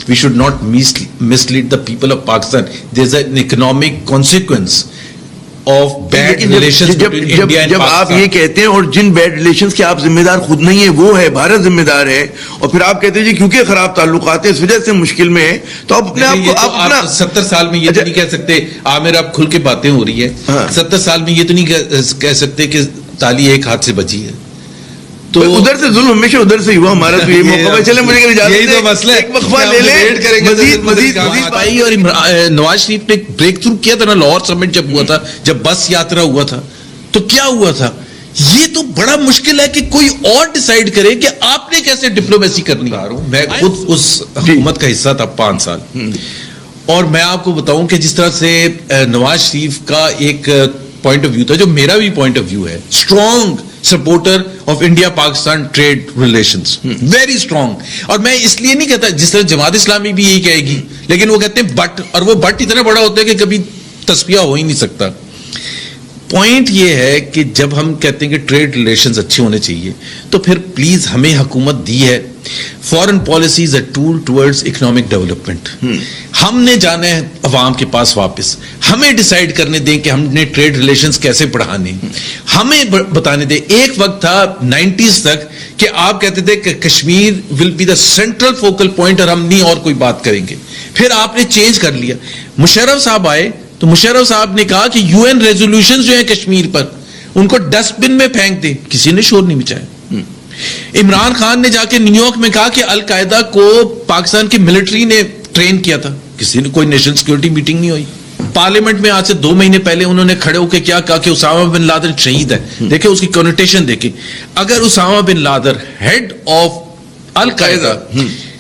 we should not mislead the people of Pakistan. There's an economic consequence of bad relations between India and Pakistan. جب آپ یہ کہتے ہیں اور جن بیڈ ریلیشنز کے آپ ذمہ دار خود نہیں ہیں وہ ہے بھارت ذمہ دار ہے, اور پھر آپ کہتے ہیں جی کیونکہ خراب تعلقات ہیں اس وجہ سے مشکل میں ہے, تو آپ اپنے آپ کو اپنا 70 سال میں یہ تو نہیں کہہ سکتے عامر آپ کھل کے باتیں ہو رہی ہے, 70 سال میں یہ تو نہیں کہہ سکتے کہ تالی ایک ہاتھ سے بچی ہے. تو ادھر سے ظلم ہمیشہ ادھر سے ہوا ہمارا, تو یہ موقع چلے مجھے یہی تو مسئلہ ہے, ایک وقفہ لے لیں مزید بھائی. اور نواز شریف نے بریک تھرو کیا تھا نا لاہور سمٹ جب ہوا تھا, جب بس یاترا ہوا تھا, تو کیا ہوا تھا؟ یہ تو بڑا مشکل ہے کہ کوئی اور ڈیسائیڈ کرے کہ آپ نے کیسے ڈپلومیسی کرنی. میں خود اس حکومت کا حصہ تھا 5 سال, اور میں آپ کو بتاؤں کہ جس طرح سے نواز شریف کا ایک پوائنٹ آف ویو تھا جو میرا بھی پوائنٹ آف ویو ہے, strong supporter of India Pakistan trade relations, very strong. اور میں اس لیے نہیں کہتا جس طرح جماعت اسلامی بھی یہی کہے گی, لیکن وہ کہتے ہیں بٹ, اور وہ بٹ اتنا بڑا ہوتا ہے کہ کبھی تصفیہ ہو ہی نہیں سکتا. پوائنٹ یہ ہے کہ جب ہم کہتے ہیں کہ ٹریڈ ریلیشنز اچھے ہونے چاہیے, تو پھر پلیز ہمیں حکومت دی ہے foreign policy is a tool towards economic development. ہم نے جانا ہے عوام کے پاس واپس, ہمیں ڈیسائیڈ کرنے دیں کہ ہم نے ٹریڈ ریلیشنز کیسے بڑھانے, ہمیں بتانے دیں. ایک وقت تھا 90s تک کہ آپ کہتے تھے کہ Kashmir will be the central focal point اور ہم نہیں اور کوئی بات کریں گے. پھر آپ نے چینج کر لیا. مشرف صاحب آئے تو مشرف صاحب نے کہا کہ UN ریزولوشنز جو ہیں کشمیر پر ان کو ڈسٹ بن میں پھینک دیں, کسی نے شور نہیں مچایا. عمران خان نے جا کے نیو یارک میں کہا کہ القاعدہ کو پاکستان کی ملٹری نے ٹرین کیا تھا, کسی نے کوئی نیشنل سیکورٹی میٹنگ نہیں ہوئی. پارلیمنٹ میں آج سے 2 مہینے پہلے انہوں نے کھڑے ہو کے کیا کہا کہ اسامہ بن لادن شہید ہے. دیکھیں اس کی کنوٹیشن دیکھیں, اگر Osama bin Laden head of Al Qaeda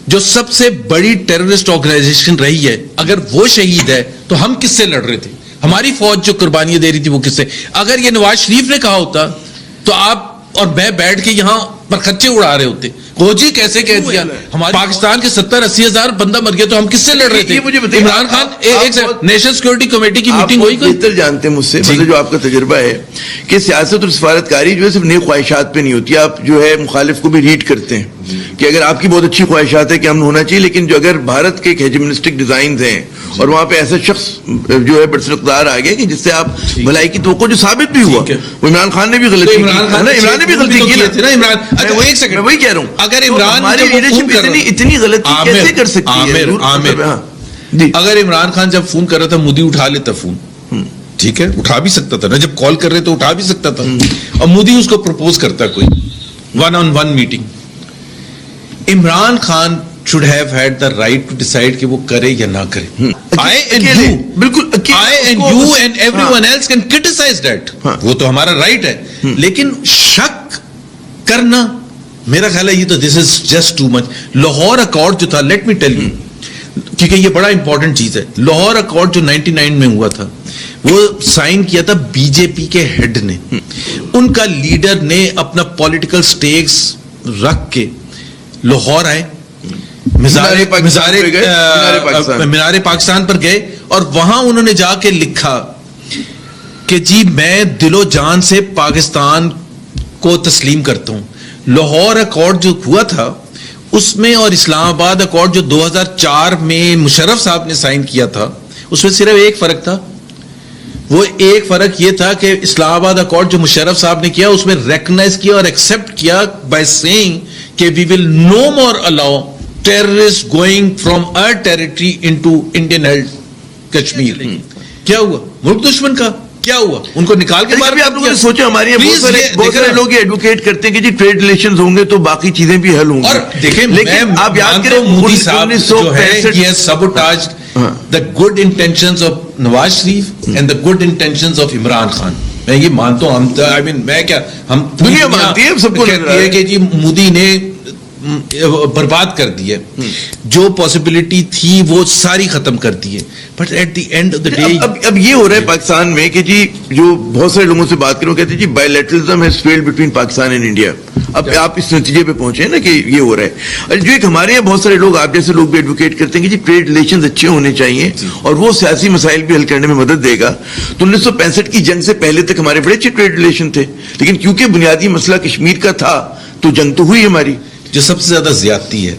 جو سب سے بڑی ٹیررسٹ آرگنائزیشن رہی ہے, اگر وہ شہید ہے تو ہم کس سے لڑ رہے تھے؟ ہماری فوج جو قربانیاں دے رہی تھی وہ کس سے؟ اگر یہ نواز شریف نے کہا ہوتا تو آپ اور میں بیٹھ کے یہاں پر خچے اڑا رہے ہوتے. جی کیسے کہہ دیا ہمارے پاکستان کے 70-80 ہزار بندہ مر گیا تو ہم کس سے لڑ رہے تھے؟ عمران خان ایک نیشنل سیکورٹی کمیٹی کی میٹنگ ہوئی, کوئی بہتر جانتے ہیں مجھ سے, مطلب جو آپ کا تجربہ ہے کہ سیاست اور سفارتکاری جو ہے صرف نیک خواہشات پہ نہیں ہوتی, آپ جو ہے مخالف کو بھی ریڈ کرتے ہیں کہ اگر آپ کی بہت اچھی خواہشات ہے کہ ہم ہونا چاہیے, لیکن جو اگر بھارت کے ہیجمنسٹک ڈیزائنز ہیں اور وہاں پہ ایسا شخص جو ہے برسر اقتدار آ گیا کہ جس سے آپ بھلائی کی توقع جو ثابت بھی ہوا, وہ عمران خان نے بھی غلطی کی, عمران نے بھی غلطی کی نا. میں وہی کہہ رہا ہوں, اگر عمران اتنی غلطی کیسے کر سکتی ہے؟ اگر عمران خان جب فون کر رہا تھا مودی اٹھا لیتا فون, ٹھیک ہے اٹھا بھی سکتا تھا نا, جب کال کر رہے تو اٹھا بھی سکتا تھا, اور مودی اس کو پروپوز کرتا کوئی 1-on-1 meeting. Imran Khan should have had the right to decide کہ وہ کرے یا نہ کرے. I and you and everyone else can criticize that, وہ تو ہمارا رائٹ ہے, لیکن شک کرنا میرا خیال ہے یہ تو this is just too much. Lahore accord جو تھا, let me tell you, کیونکہ یہ بڑا امپورٹنٹ چیز ہے, لاہور اکارڈ جو 99 میں ہوا تھا وہ سائن کیا تھا بی جے پی کے ہیڈ نے. ان کا لیڈر نے اپنا پولیٹیکل سٹیکس رکھ کے لاہور آئے, مینار پاکستان پر گئے, اور وہاں انہوں نے جا کے لکھا کہ جی میں دل و جان سے پاکستان کو تسلیم کرتا ہوں. لاہور اکارڈ جو ہوا تھا اس میں اور اسلام آباد اکارڈ جو 2004 میں مشرف صاحب نے سائن کیا تھا, اس میں صرف ایک فرق تھا. وہ ایک فرق یہ تھا کہ اسلام آباد اکارڈ جو مشرف صاحب نے کیا اس میں ریکگنائز کیا اور ایکسپٹ کیا بائی سیئنگ کہ وی ول نو مور الاؤ ٹیررسٹ گوئنگ فرام اور territory into Indian held Kashmir. کیا ہوا؟ ملک دشمن کا کیا ہوا؟ ان کو نکال کے باہر. آپ لوگوں نے سوچا ہمارے یہاں بہت سارے لوگ یہ ایڈوکیٹ کرتے ہیں کہ جی ٹریڈ ریلیشنز ہوں گے تو باقی چیزیں بھی حل ہوں گی. اور دیکھیں لیکن آپ یاد کریں مودی صاحب جو ہے he has sabotaged the good intentions of Nawaz Sharif and the good intentions of Imran Khan. میں یہ مانتا ہوں, I mean میں کیا, ہم دنیا مانتی ہے, سب کو کہتی ہے کہ جی مودی نے برباد کر دی ہے, جو پاسبلٹی تھی وہ ساری ختم کر دی ہے. But at the end of the day اب یہ ہو رہا ہے پاکستان میں کہ جی جو بہت سارے لوگوں سے بات کروں کہتے ہیں جی bilateralism has failed between Pakistan and India. اب آپ اس نتیجے پہ پہنچے ہیں نا کہ یہ ہو رہا ہے. جو ایک ہمارے یہاں بہت سارے لوگ آپ جیسے لوگ بھی ایڈوکیٹ کرتے ہیں کہ جی ٹریڈ ریلیشنز اچھے ہونے چاہیے اور وہ سیاسی مسائل بھی حل کرنے میں مدد دے گا. تو 1965 کی جنگ سے پہلے تک ہمارے بڑے اچھے ٹریڈ ریلیشن تھے, لیکن کیونکہ بنیادی مسئلہ کشمیر کا تھا تو جنگ تو ہوئی ہماری. جو سب سے زیادہ زیادتی ہے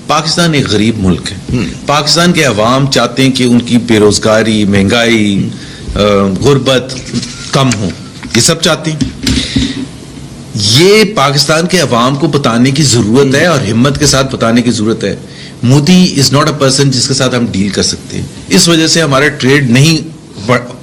پاکستان ایک غریب ملک ہے. پاکستان کے عوام چاہتے ہیں کہ ان کی بے روزگاری, مہنگائی, غربت کم ہو, یہ سب چاہتے ہیں. یہ پاکستان کے عوام کو بتانے کی ضرورت ہے اور ہمت کے ساتھ بتانے کی ضرورت ہے. Modi is not a person جس کے ساتھ ہم ڈیل کر سکتے ہیں. اس وجہ سے ہمارا ٹریڈ نہیں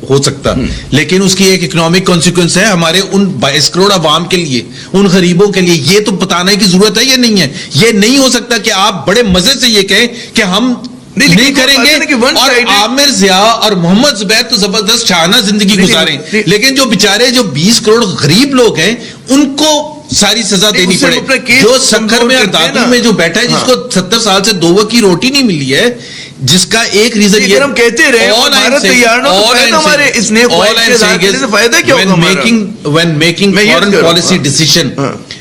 ہو سکتا, لیکن اس کی ایک اکنامک کانسیکوینس ہے ہمارے ان 22 کروڑ عوام کے لیے, ان غریبوں کے لیے. یہ تو بتانے کی ضرورت ہے یا نہیں ہے؟ یہ نہیں ہو سکتا کہ آپ بڑے مزے سے یہ کہیں کہ ہم نہیں کریں گے, اور عامر ضیاء اور محمد زبیر تو زبردست شاہانہ زندگی گزاریں, لیکن جو بیچارے جو 20 کروڑ غریب لوگ ہیں ان کو ساری سزا دینی پڑے. جو سکھر میں اور دادو میں جو بیٹھا ہے, جس کو 70 سال سے 2 وقت کی روٹی نہیں ملی ہے, جس کا ایک ریزن یہ ہم کہتے رہے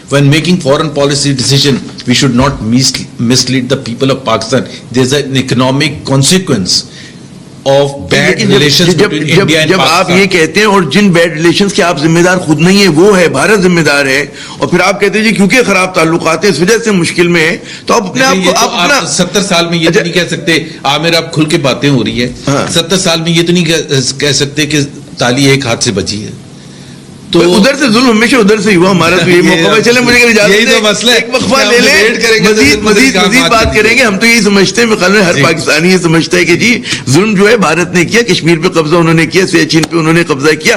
when making foreign policy decision we should not mislead the people of Pakistan. There's an economic consequence of bad relations between India and Pakistan. جب آپ یہ کہتے ہیں اور جن بیڈ ریلیشنز کے آپ ذمہ دار خود نہیں ہیں, وہ ہے بھارت ذمہ دار ہے, اور پھر آپ کہتے ہیں جی کیونکہ خراب تعلقات ہیں اس وجہ سے مشکل میں ہے, تو آپ اپنے آپ کو آپ 70 سال میں یہ تو نہیں کہہ سکتے عامر اب کھل کے باتیں ہو رہی ہے. 70 سال میں یہ تو نہیں کہہ سکتے کہ تالی ایک ہاتھ سے بچی ہے. تو ادھر سے ظلم ہمیشہ ادھر سے ہوا. ہمارا تو یہ موقع ہے, چلیں مجھے یہی تو مسئلہ ہے, ایک وقفہ لے لیں, مزید بات کریں گے. ہم تو یہی سمجھتے ہیں, میرے ہر پاکستانی یہ سمجھتا ہے کہ جی ظلم جو ہے بھارت نے کیا, کشمیر پہ قبضہ انہوں نے کیا, سیاچین پہ انہوں نے قبضہ کیا.